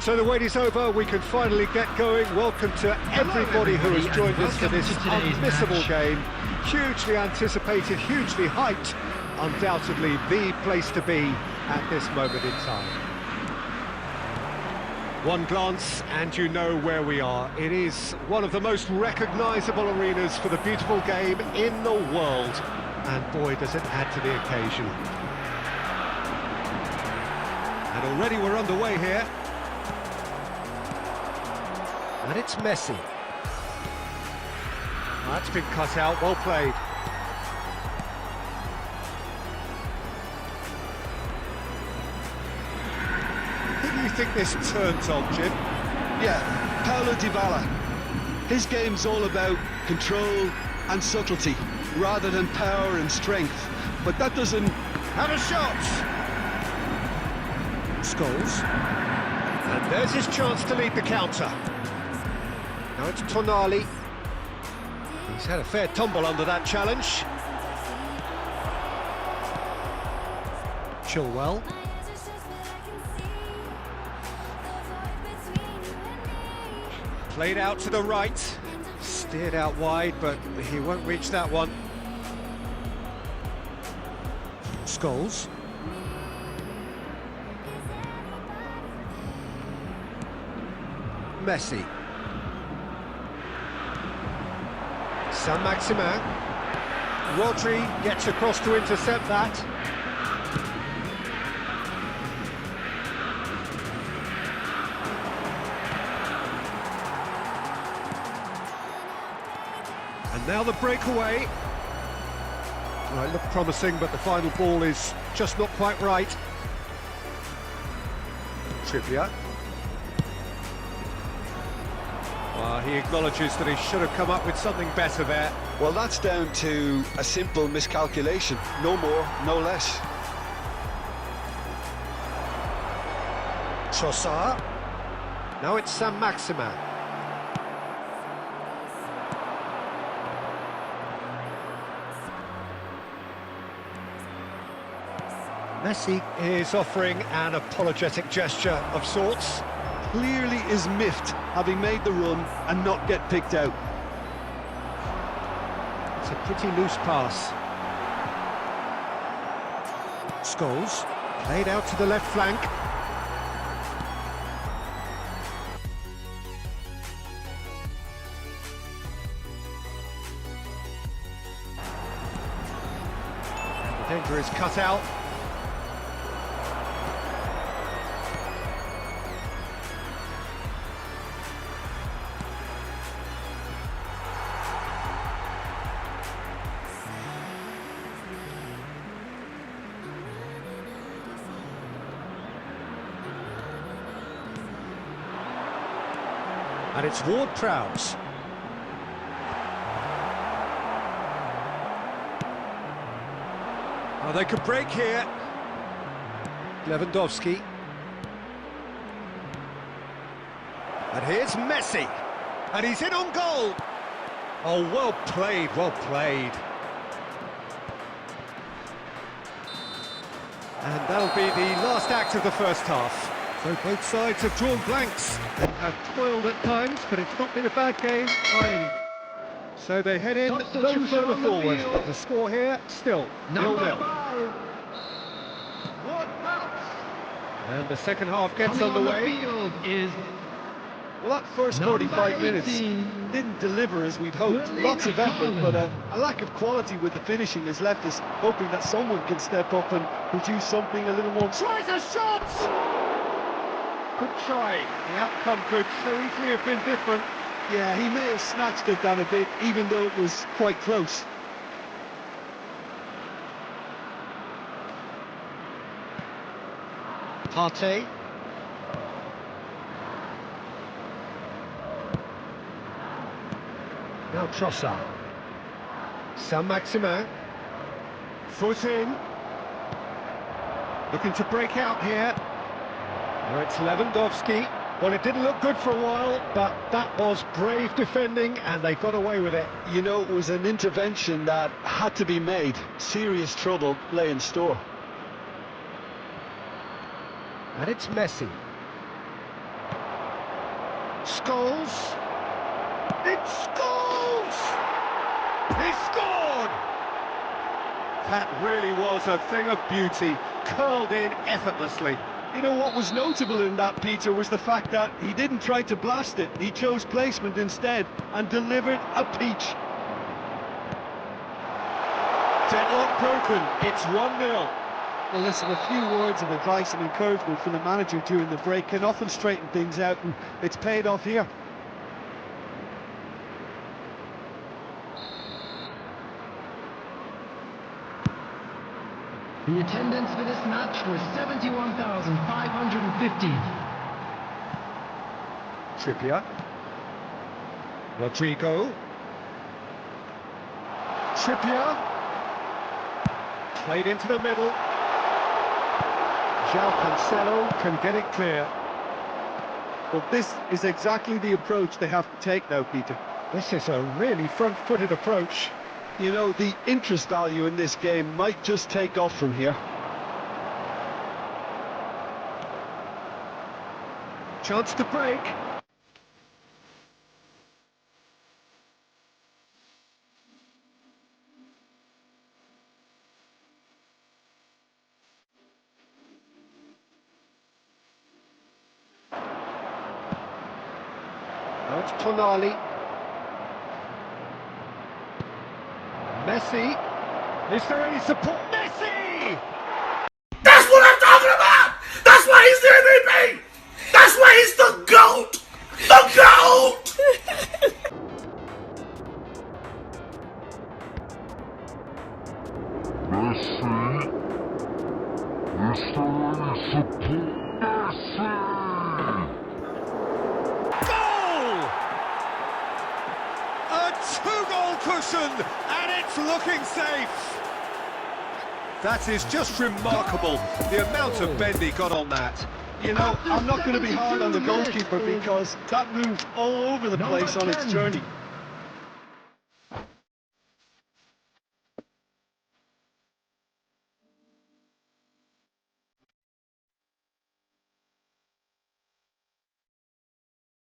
So the wait is over, we can finally get going. Welcome to everybody who has joined us for this unmissable game. Hugely anticipated, hugely hyped, undoubtedly the place to be at this moment in time. One glance and you know where we are. It is one of the most recognisable arenas for the beautiful game in the world. And boy, does it add to the occasion. And already we're underway here. And it's Messi. That's been cut out, well played. Who do you think this turns on, Jim? Yeah, Paulo Dybala. His game's all about control and subtlety, rather than power and strength. But that doesn't... Have a shot! Scholes. And there's his chance to lead the counter. Now it's Tonali. He's had a fair tumble under that challenge. Chilwell. Played out to the right. Steered out wide, but he won't reach that one. Scholes. Messi. Saint-Maximin. Rodri gets across to intercept that. And now the breakaway. Well, it looked promising, but the final ball is just not quite right. Trippier. He acknowledges that he should have come up with something better there. Well, that's down to a simple miscalculation. No more, no less. Trossard. Now it's Saint-Maximin. Messi is offering an apologetic gesture of sorts. Clearly is miffed, having made the run and not get picked out. It's a pretty loose pass. Scholes, played out to the left flank. And the danger is cut out. And it's Ward-Prowse. Oh, they could break here. Lewandowski. And here's Messi. And he's in on goal. Oh, well played, well played. And that'll be the last act of the first half. So both sides have drawn blanks and have toiled at times, but it's not been a bad game either. So they head in no further forward. The score here, still 0-0. And the second half gets underway. Well, that first 45 minutes didn't deliver as we'd hoped. Lots of effort, but a lack of quality with the finishing has left us hoping that someone can step up and produce something a little more... Tries a shot! Good try. The outcome could so easily have been different. Yeah, he may have snatched it down a bit, even though it was quite close. Partey. Now Trossard. Saint-Maximin. Foot in. Looking to break out here. Now it's Lewandowski. Well, it didn't look good for a while, but that was brave defending, and they got away with it. You know, it was an intervention that had to be made. Serious trouble lay in store. And it's Messi. Scholes. It's Scholes! He scored! That really was a thing of beauty, curled in effortlessly. You know what was notable in that, Peter, was the fact that he didn't try to blast it. He chose placement instead and delivered a peach. Deadlock broken, it's 1-0. Well, listen, a few words of advice and encouragement from the manager during the break can often straighten things out, and it's paid off here. The attendance for this match was 71,550. Trippier. Rodrigo. Trippier. Played into the middle. João Cancelo can get it clear. Well, this is exactly the approach they have to take now, Peter. This is a really front-footed approach. You know, the interest value in this game might just take off from here. Chance to break. Now it's Tonali. Messi. Is there any support? Messi! That's what I'm talking about! That's why he's the MVP! That's why he's the GOAT! The GOAT! Messi. Is there any support? Messi! Goal! A two-goal cushion, and it's looking safe. That is just remarkable, the amount of bend he got on that. You know, I'm not going to be hard on the goalkeeper because that moved all over the place on its journey.